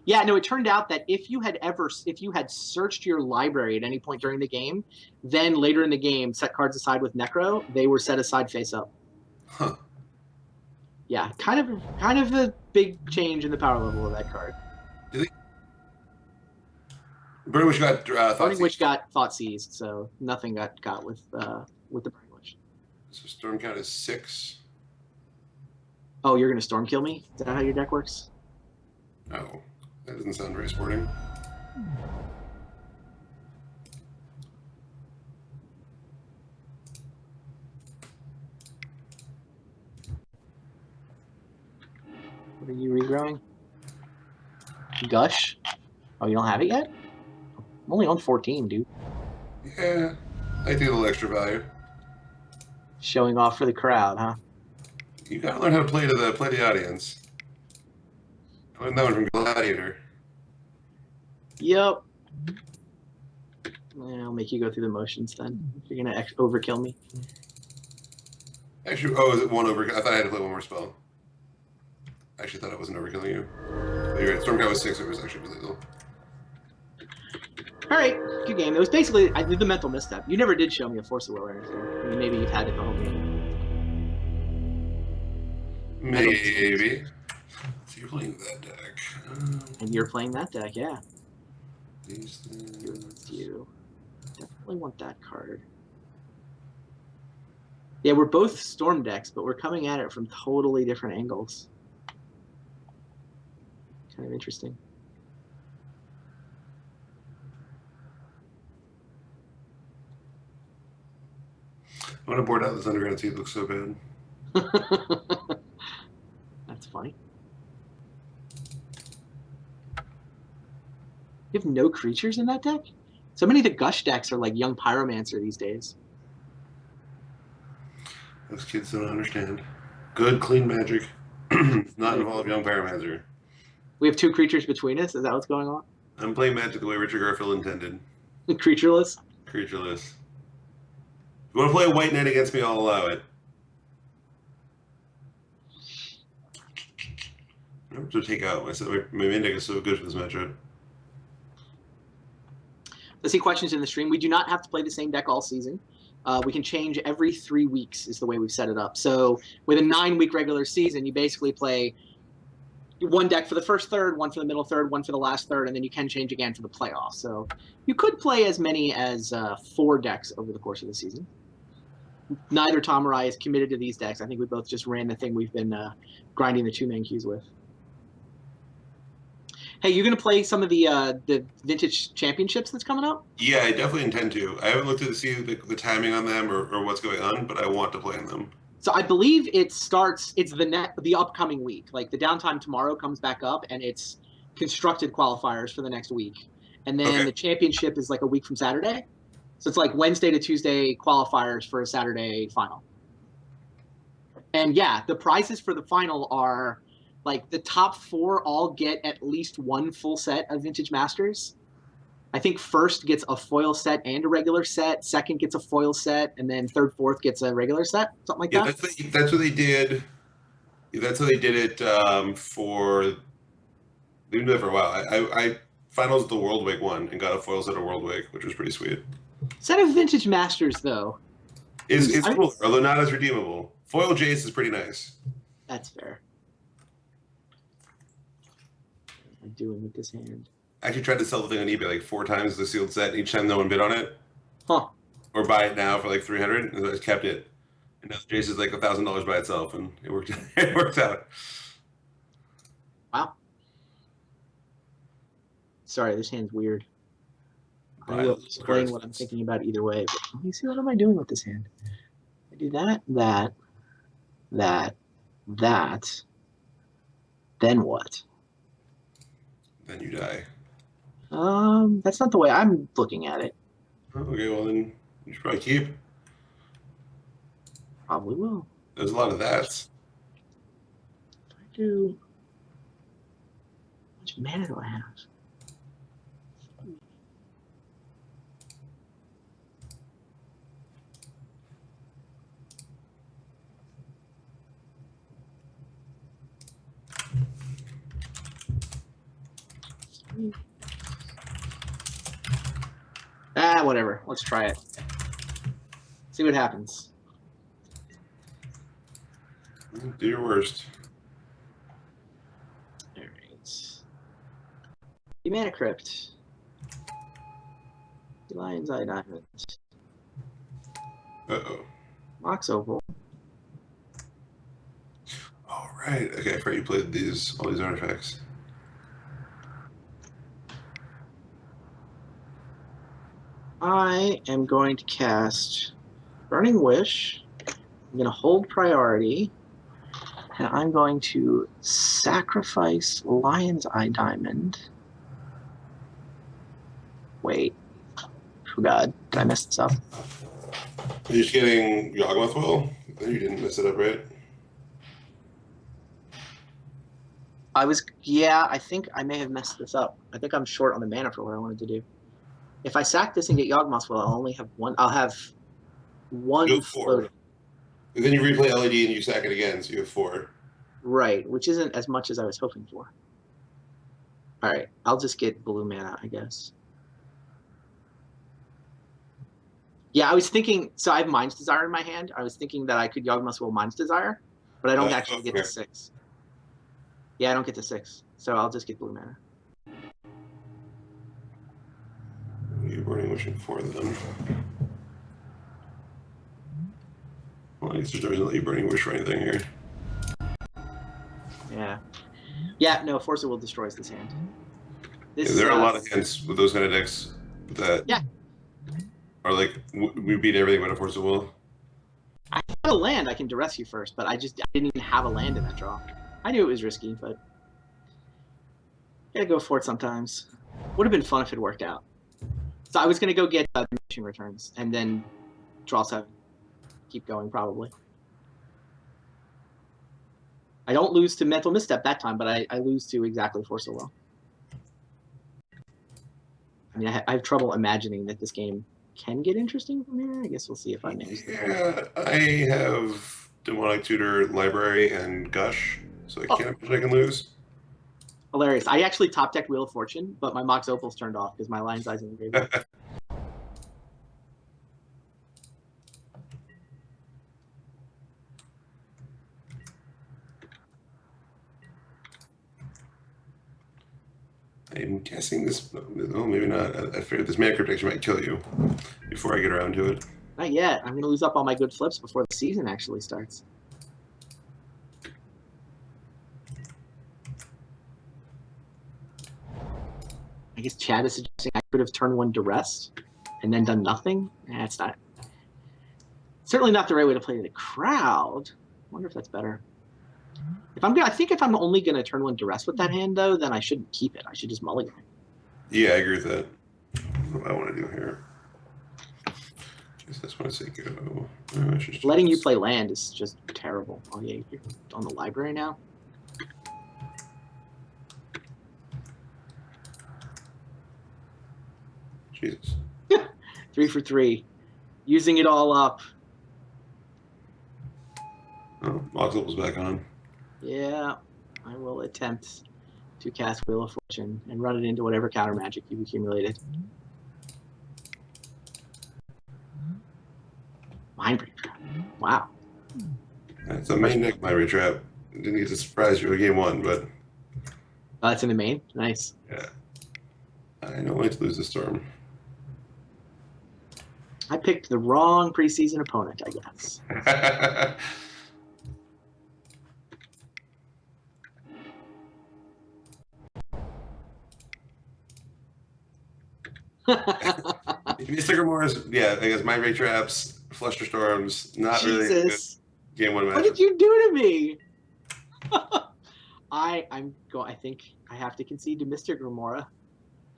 Yeah, no, it turned out that if you had searched your library at any point during the game, then later in the game, set cards aside with Necro, they were set aside face up. Huh. Yeah, kind of a big change in the power level of that card. Burning Wish got Burning Wish got Thoughtseized, so nothing got with the Burning Wish. So Storm count is 6. Oh, you're going to storm kill me? Is that how your deck works? No, that doesn't sound very sporting. What are you regrowing? Gush? Oh, you don't have it yet? I'm only on 14, dude. Yeah, I do a little extra value. Showing off for the crowd, huh? You gotta learn how to play to the audience. I learned that one from Gladiator. Yep. I'll make you go through the motions then. If you're gonna overkill me. Actually, oh, is it one over? I thought I had to play one more spell. I actually thought I wasn't overkilling you. But you're right. Stormcast was 6. It was actually illegal. All right, good game. It was basically I did the mental misstep. You never did show me a Force of Will or anything. I mean, maybe you've had it the whole game. Maybe. So you're playing that deck. And you're playing that deck, yeah. These things. You definitely want that card. Yeah, we're both Storm decks, but we're coming at it from totally different angles. Kind of interesting. I want to board out this Underground Sea. It looks so bad. That's funny. You have no creatures in that deck? So many of the Gush decks are like young Pyromancer these days. Those kids don't understand. Good, clean magic. Not involve young Pyromancer. We have 2 creatures between us? Is that what's going on? I'm playing Magic the way Richard Garfield intended. Creatureless? Creatureless. If you want to play a white knight against me, I'll allow it. I'm to take out. I said my main deck is so good for this matchup. Let's see questions in the stream. We do not have to play the same deck all season. We can change every 3 weeks is the way we've set it up. So with a 9-week regular season, you basically play one deck for the first third, one for the middle third, one for the last third, and then you can change again for the playoffs. So you could play as many as 4 decks over the course of the season. Neither Tom or I is committed to these decks. I think we both just ran the thing we've been grinding the 2-man queues with. Hey, you going to play some of the Vintage Championships that's coming up? Yeah, I definitely intend to. I haven't looked to see the timing on them or what's going on, but I want to play in them. So I believe it starts, it's the upcoming week. Like the downtime tomorrow comes back up and it's constructed qualifiers for the next week. And then the championship is like a week from Saturday. So it's like Wednesday to Tuesday qualifiers for a Saturday final. And yeah, the prizes for the final are like the top 4 all get at least 1 full set of Vintage Masters. I think first gets a foil set and a regular set, second gets a foil set, and then third, fourth gets a regular set, something like that. That's what they did. That's how they did it for. They've been doing it for a while. I finals the World Wake one and got a foil set of World Wake, which was pretty sweet. Set of Vintage Masters though is cool, although not as redeemable. Foil Jace is pretty nice. That's fair. What am I doing with this hand? I actually tried to sell the thing on eBay like 4 times the sealed set, and each time no one bid on it. Huh. Or buy it now for like $300, and I just kept it. And now Jace is like $1,000 by itself, and it worked. It worked out. Wow. Sorry, this hand's weird. I will explain what I'm thinking about either way. But let me see, what am I doing with this hand? I do that, that. Then what? Then you die. That's not the way I'm looking at it. Okay, well then you should probably keep. Probably will. There's a lot of that. If I do, how much mana do I have? Whatever. Let's try it. See what happens. Do your worst. All right. Mana Crypt. Lion's Eye Diamond. Uh-oh. Mox Opal. All Right. Okay. I forgot you played all these artifacts. I am going to cast Burning Wish. I'm going to hold priority. And I'm going to sacrifice Lion's Eye Diamond. Wait. Oh god, did I mess this up? Are you just getting Yawgmoth Will? You didn't mess it up, right? I think I may have messed this up. I think I'm short on the mana for what I wanted to do. If I sack this and get Yawgmoth Will, I'll only have one. I'll have one You have 4. floating. And then you replay LED and you sack it again, so you have 4. Right, which isn't as much as I was hoping for. All right, I'll just get blue mana, I guess. Yeah, I was thinking. So I have Mind's Desire in my hand. I was thinking that I could Yawgmoth Will Mind's Desire, but I don't actually get to 6. Yeah, I don't get to 6, so I'll just get blue mana. You're Burning Wishing 4 then. Well, I guess there's no reason to let you Burning Wish for anything here. Yeah. Yeah, no, Force of Will destroys this hand. Yeah, there are a lot of hands with those kind of decks that are like, we beat everything but a Force of Will. I have a land I can duress you first, but I didn't even have a land in that draw. I knew it was risky, but gotta go for it sometimes. Would have been fun if it worked out. So I was gonna go get Diminishing Returns and then draw 7. Keep going, probably. I don't lose to Mental Misstep that time, but I lose to exactly Force of Will. I mean, I have trouble imagining that this game can get interesting from here. I guess we'll see if I manage that. Yeah, I have Demonic Tutor, Library, and Gush, so I can't imagine I can lose. Hilarious. I actually top decked Wheel of Fortune, but my Mox Opal's turned off because my Lion's Eye's in the graveyard. I'm guessing this. No, maybe not. I figured this Mana Crypt might kill you before I get around to it. Not yet. I'm going to lose up all my good flips before the season actually starts. I guess Chad is suggesting I could have turned 1 Duress and then done nothing. That's not. Certainly not the right way to play the crowd. I wonder if that's better. I think if I'm only going to turn 1 Duress with that hand, though, then I shouldn't keep it. I should just mulligan it. Yeah, I agree with that. What do I want to do here? I guess that's what I say go. Letting you play land is just terrible. Oh, yeah, you're on the library now? Jesus. 3 for 3. Using it all up. Oh, Mox Opal's back on. Yeah, I will attempt to cast Wheel of Fortune and run it into whatever counter magic you've accumulated. Mind Break Trap. Wow. That's a main deck Mind Break Trap. Didn't get to surprise you in game 1, but. Oh, that's in the main? Nice. Yeah. I don't like to lose the Storm. I picked the wrong preseason opponent, I guess. Mystic Remorse, yeah, I guess Mind Break Traps, Fluster Storms, not really good game 1 match. What did you do to me? I think I have to concede to Mystic Remora.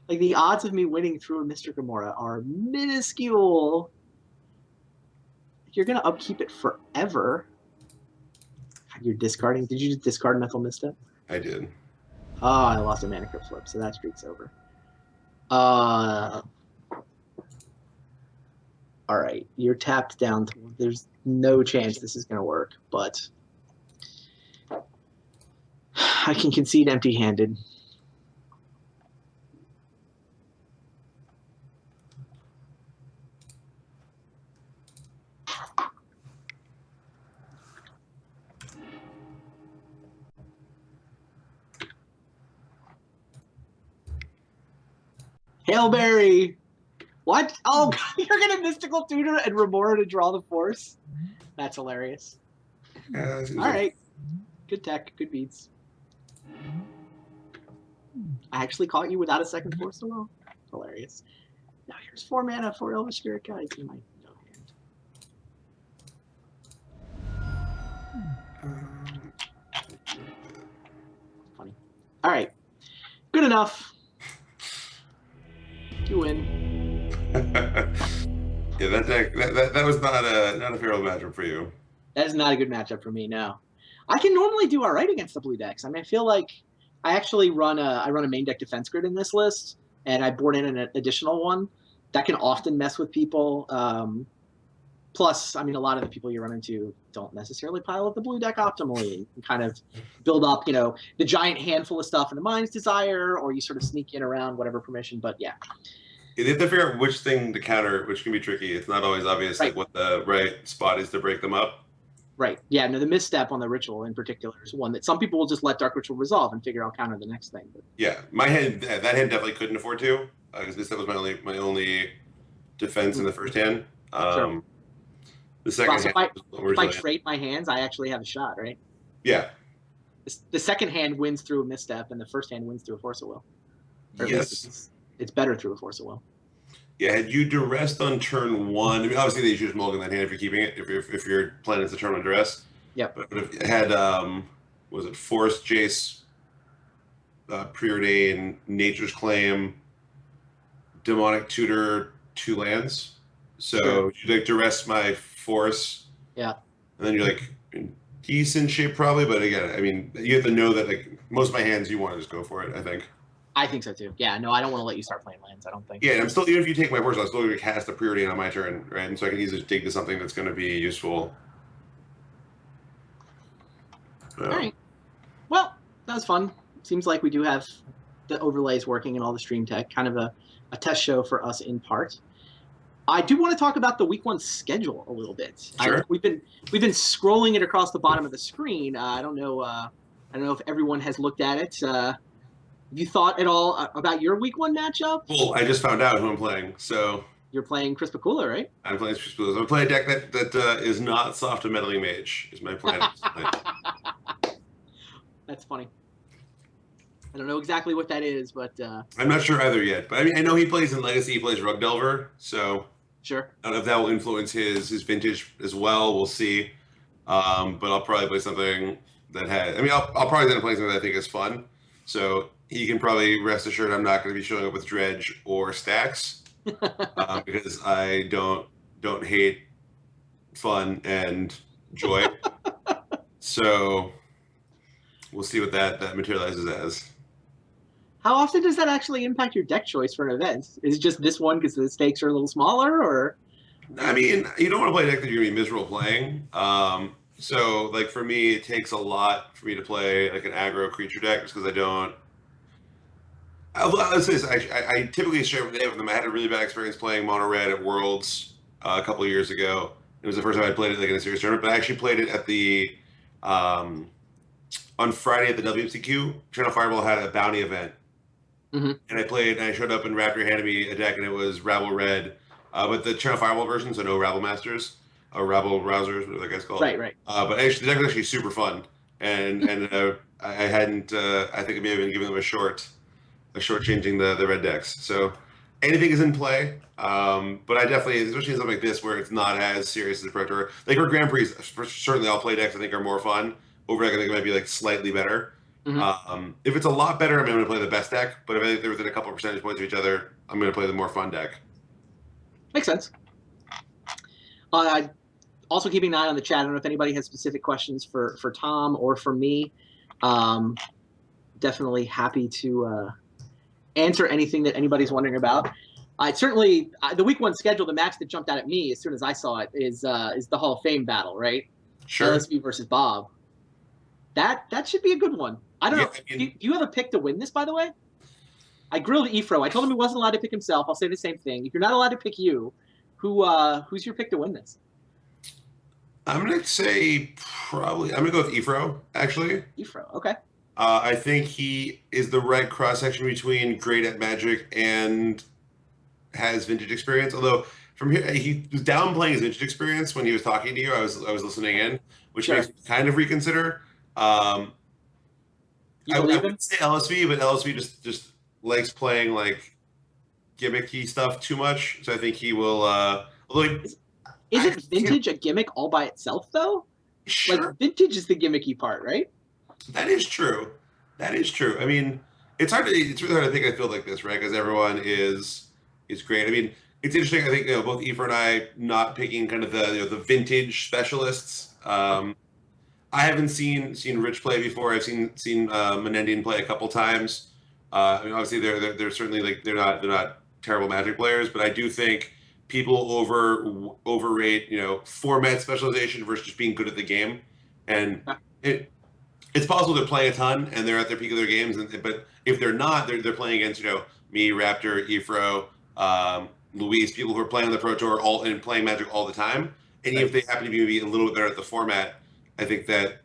Like, the odds of me winning through a Mystic Remora are minuscule. You're gonna upkeep it forever. You're discarding. Did you just discard Mental Misstep? I did. Oh, I lost a Mana Crypt flip, so that streak's over. All right, you're tapped down. There's no chance this is gonna work, but I can concede empty-handed. Hail Mary! What? Oh, you're gonna Mystical Tutor and Remora to draw the Force? That's hilarious. Yeah, All right. Good tech, good beats. I actually caught you without a second Force of Will. Hilarious. Now here's 4 mana for Elvish Spirit Guides in my no hand. Funny. All right. Good enough. You win. Yeah, that deck that was not a favorable matchup for you. That is not a good matchup for me. No, I can normally do all right against the blue decks. I mean, I feel like I actually run a main deck defense grid in this list, and I board in an additional one that can often mess with people. Plus, I mean, a lot of the people you run into don't necessarily pile up the blue deck optimally. You kind of build up, the giant handful of stuff in the Mind's Desire, or you sort of sneak in around whatever permission. But yeah. You have to figure out which thing to counter, which can be tricky. It's not always obvious Right. like what the right spot is to break them up. Right. Yeah, no, the misstep on the ritual in particular is one that some people will just let Dark Ritual resolve and figure I'll counter the next thing. But yeah, my hand that hand definitely couldn't afford to because this was my only defense in the first hand. Sure. The second hand, if I trade my hands, I actually have a shot, right? Yeah. The second hand wins through a misstep, and the first hand wins through a Force of Will. Or yes. It's better through a Force of Will. Yeah, had you duressed on turn 1, I mean, obviously they should just mulligan that hand if you're keeping it, if your plan is to turn on duress. Yeah. But if it had, was it Force, Jace, Preordain, Nature's Claim, Demonic Tutor, 2 lands. So Sure. you like duress my Force. Yeah. And then you're like in decent shape probably, but again, I mean, you have to know that like most of my hands you want to just go for it, I think. I think so too. Yeah, no, I don't want to let you start playing lands, I don't think. Yeah, and I'm still, even if you take my Force, I'm still going to cast a Preordain on my turn, right? And so I can easily dig to something that's going to be useful. All right. Well, that was fun. Seems like we do have the overlays working and all the stream tech. Kind of a test show for us in part. I do want to talk about the week 1 schedule a little bit. Sure. We've been scrolling it across the bottom of the screen. I don't know if everyone has looked at it. Have you thought at all about your week 1 matchup? Well, I just found out who I'm playing, so You're playing Chris Pakula, right? I'm playing Preseason. I'm going to play a deck that is not soft to meddling mage. Is my plan. That's funny. I don't know exactly what that is, but I'm not sure either yet. But I mean, I know he plays in Legacy. He plays Rug Delver, so sure. I don't know if that will influence his vintage as well. We'll see. But I'll probably play something that has. I mean, I'll probably end up playing something that I think is fun. So he can probably rest assured I'm not going to be showing up with Dredge or Stacks because I don't hate fun and joy. So we'll see what that materializes as. How often does that actually impact your deck choice for an event? Is it just this one because the stakes are a little smaller, or? I mean, you don't want to play a deck that you're going to be miserable playing. So, like, for me, it takes a lot for me to play, like, an aggro creature deck just because I don't... Let's say this, I typically share with them. I had a really bad experience playing Mono Red at Worlds a couple of years ago. It was the first time I played it, like, in a serious tournament, but I actually played it at the... on Friday at the WMCQ, Channel Fireball had a bounty event. Mm-hmm. And I showed up and Raptor handed me a deck, and it was Rabble Red. But the Channel Fireball version, so no Rabble Masters or Rabble Rousers, whatever that guy's called. Right. But actually, the deck was actually super fun, and I hadn't. I think I may have been giving them a short changing the red decks. So anything is in play. But I definitely, especially in something like this where it's not as serious as the Pro Tour. Like for Grand Prix, certainly I'll play decks I think are more fun. Over deck I think it might be like slightly better. Mm-hmm. If it's a lot better, I'm going to play the best deck. But if I think they're within a couple of percentage points of each other, I'm going to play the more fun deck. Makes sense. Also keeping an eye on the chat. I don't know if anybody has specific questions for Tom or for me. Definitely happy to answer anything that anybody's wondering about. Certainly, the week 1 schedule, the match that jumped out at me as soon as I saw it is the Hall of Fame battle, right? Sure. LSV versus Bob. That should be a good one. I don't know. I mean, do you have a pick to win this, by the way? I grilled Efro. I told him he wasn't allowed to pick himself. I'll say the same thing. If you're not allowed to pick you, who's your pick to win this? I'm going to say probably, I'm going to go with Efro, actually. Efro, okay. I think he is the right cross-section between great at Magic and has vintage experience. Although, from here, he was downplaying his vintage experience when he was talking to you. I was listening in, which Sure. makes me kind of reconsider. You I believe him? wouldn't say LSV, but LSV just likes playing like gimmicky stuff too much. So I think he will. Although Isn't vintage a gimmick all by itself though? Like sure, vintage is the gimmicky part, right? that is true. That is true. I mean, it's hard to. It's really hard to think. I feel like this, right? Because everyone is great. I mean, it's interesting. I think both Aoife and I not picking kind of the vintage specialists. I haven't seen Rich play before. I've seen Menendian play a couple times. I mean, obviously they're certainly like they're not terrible Magic players, but I do think people overrate format specialization versus just being good at the game, and it it's possible they're playing a ton and they're at their peak of their games, but if they're not, they're playing against me, Raptor, Ifro, Luis, people who are playing on the Pro Tour all and playing Magic all the time, and even if they happen to be maybe a little bit better at the format, I think that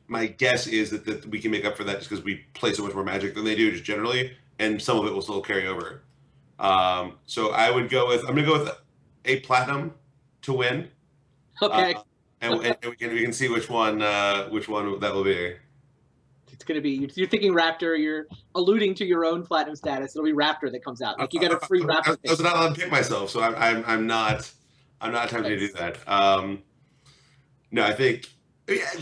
my guess is that we can make up for that just because we play so much more Magic than they do just generally, and some of it will still carry over. So I'm gonna go with a platinum to win. Okay. And we can see which one that will be. It's gonna be you're thinking Raptor. You're alluding to your own platinum status. It'll be Raptor that comes out. Like you got a free Raptor. I was not allowed to pick myself, so I'm not attempting to do that. No, I think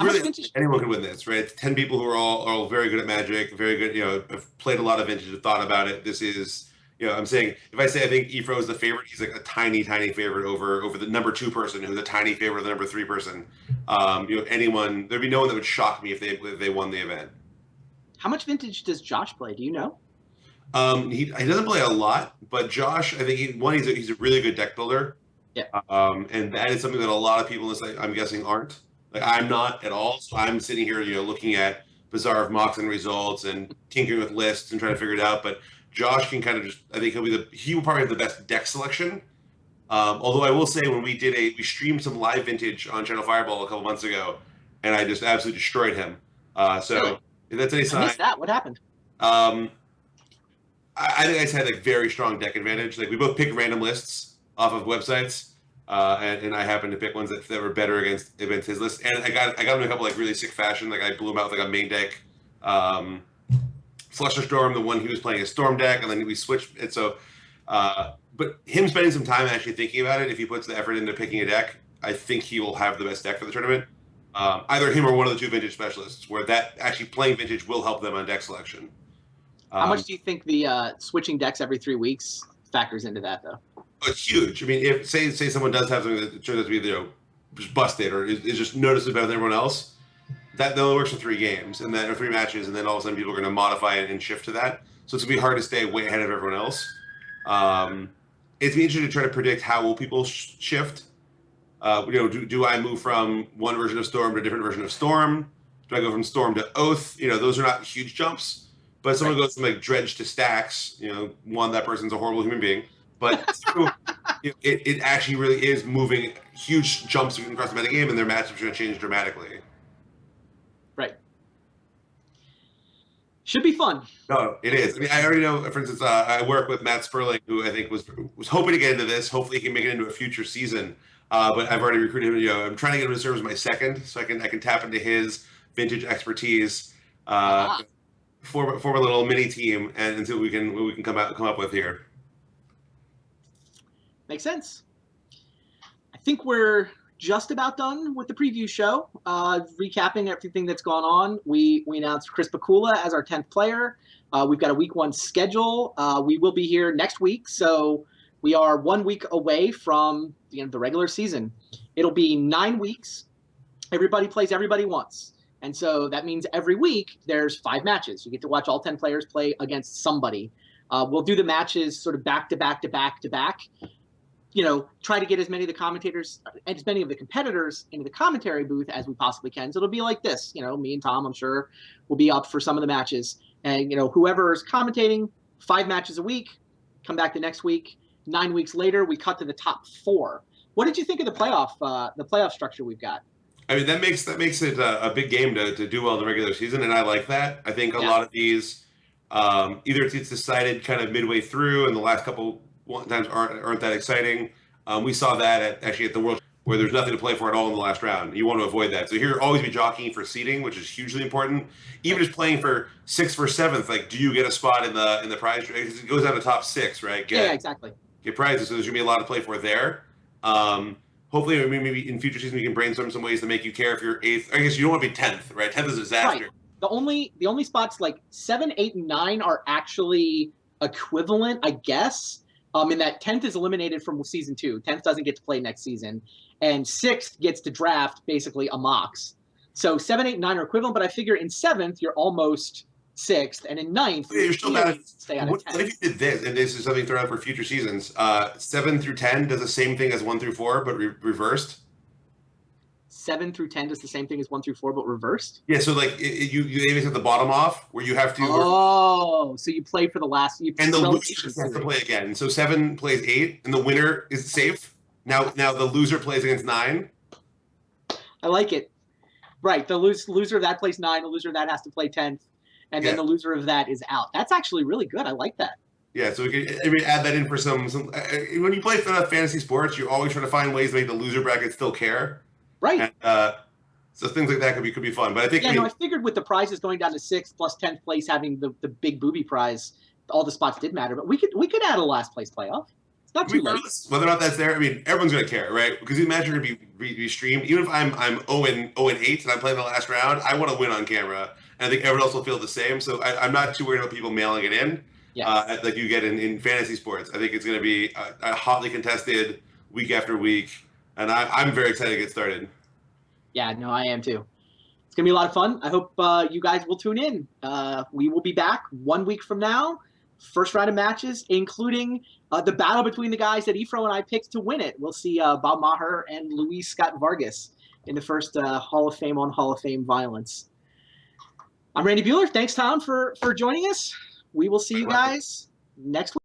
really anyone could win this, right? It's 10 people who are all very good at Magic, very good. Have played a lot of Vintage, have thought about it. This is. I'm saying if I say I think Ifro is the favorite, he's like a tiny favorite over the number 2 person who's a tiny favorite of the number 3 person. Anyone, there'd be no one that would shock me if they won the event. How much Vintage does Josh play? Do you know? He doesn't play a lot, but Josh, I think he's a really good deck builder. Yeah. And that is something that a lot of people in this, I'm guessing, aren't. Like I'm not at all. So I'm sitting here, looking at Bazaar of Mox and results and tinkering with lists and trying to figure it out, but Josh can kind of just, I think he will probably have the best deck selection. Although I will say when we streamed some live Vintage on Channel Fireball a couple months ago, and I just absolutely destroyed him. So if that's any sign. I missed that. What happened? I think I just had like very strong deck advantage. Like we both picked random lists off of websites, and I happened to pick ones that were better against his list. And I got him in a couple like really sick fashion. Like I blew him out with like a main deck. Flusterstorm, the one he was playing a Storm deck, and then we switched it. So, but him spending some time actually thinking about it, if he puts the effort into picking a deck, I think he will have the best deck for the tournament. Either him or one of the 2 Vintage specialists, where that actually playing Vintage will help them on deck selection. How much do you think the switching decks every 3 weeks factors into that, though? It's huge. I mean, if say someone does have something that turns out to be just busted or is just noticeably better than everyone else. That only works for 3 games or 3 matches, and then all of a sudden people are going to modify it and shift to that. So it's going to be hard to stay way ahead of everyone else. It's interesting to try to predict how will people shift. Do I move from one version of Storm to a different version of Storm? Do I go from Storm to Oath? Those are not huge jumps. But if someone goes from like Dredge to Stacks, that person's a horrible human being. But it actually really is moving huge jumps across the metagame, and their matchups are going to change dramatically. Right. Should be fun. No, it is. I mean, I already know, for instance, I work with Matt Sperling, who I think was hoping to get into this. Hopefully he can make it into a future season. But I've already recruited him. I'm trying to get him to serve as my second, so I can tap into his Vintage expertise, form a little mini team, and until we can come up with here. Makes sense. I think we're just about done with the preview show. Recapping everything that's gone on, we announced Chris Bakula as our 10th player. We've got a week 1 schedule. We will be here next week, so we are 1 week away from the end of the regular season. It'll be 9 weeks. Everybody plays everybody once. And so that means every week there's 5 matches. You get to watch all 10 players play against somebody. We'll do the matches sort of back to back to back to back. Try to get as many of the commentators, as many of the competitors into the commentary booth as we possibly can. So it'll be like this, me and Tom, I'm sure, will be up for some of the matches. And, whoever is commentating, 5 matches a week, come back the next week. 9 weeks later, we cut to the top 4. What did you think of the playoff structure we've got? I mean, that makes it a big game to do well in the regular season, and I like that. I think a lot of these, either it's decided kind of midway through, and the last couple times aren't that exciting. We saw that at the World where there's nothing to play for at all in the last round. You want to avoid that. So here, always be jockeying for seeding, which is hugely important. Even just playing for 6th for 7th, like, do you get a spot in the prize? It goes down to top 6, right? Yeah, exactly. Get prizes. So there's gonna be a lot to play for there. Hopefully, maybe in future seasons we can brainstorm some ways to make you care if you're 8th. I guess you don't want to be 10th, right? 10th is a disaster. Right. The only spots like 7, 8, and 9 are actually equivalent, I guess. In that 10th is eliminated from season 2. 10th doesn't get to play next season, and 6th gets to draft basically a Mox. So 7, 8, and 9 are equivalent, but I figure in 7th you're almost 6th, and in 9th you're still bad. Stay out of 10th. What if you did this, and this is something thrown out for future seasons? 7 through 10 does the same thing as 1 through 4, but reversed. 7 through 10 does the same thing as 1 through 4, but reversed. Yeah, so like you aim at the bottom off, where you have to. Oh, so you play for the last. And the loser has to play again. So 7 plays 8, and the winner is safe. Now the loser plays against 9. I like it. Right, the loser of that plays 9. The loser of that has to play 10th, and then the loser of that is out. That's actually really good. I like that. Yeah, so we can add that in for some. When you play fantasy sports, you're always trying to find ways to make the loser bracket still care. Right. And, so things like that could be fun. But I think I figured with the prizes going down to 6th plus 10th place having the big booby prize, all the spots did matter. But we could add a last place playoff. It's not too late. Whether or not that's there, I mean, everyone's gonna care, right? Because these matches are gonna be streamed. Even if I'm 0-8 and I'm playing the last round, I want to win on camera, and I think everyone else will feel the same. So I'm not too worried about people mailing it in, like you get in fantasy sports. I think it's gonna be a hotly contested week after week, and I'm very excited to get started. Yeah, no, I am too. It's going to be a lot of fun. I hope you guys will tune in. We will be back 1 week from now. First round of matches, including the battle between the guys that Efro and I picked to win it. We'll see Bob Maher and Luis Scott Vargas in the first Hall of Fame on Hall of Fame violence. I'm Randy Bueller. Thanks, Tom, for joining us. We will see you guys next week.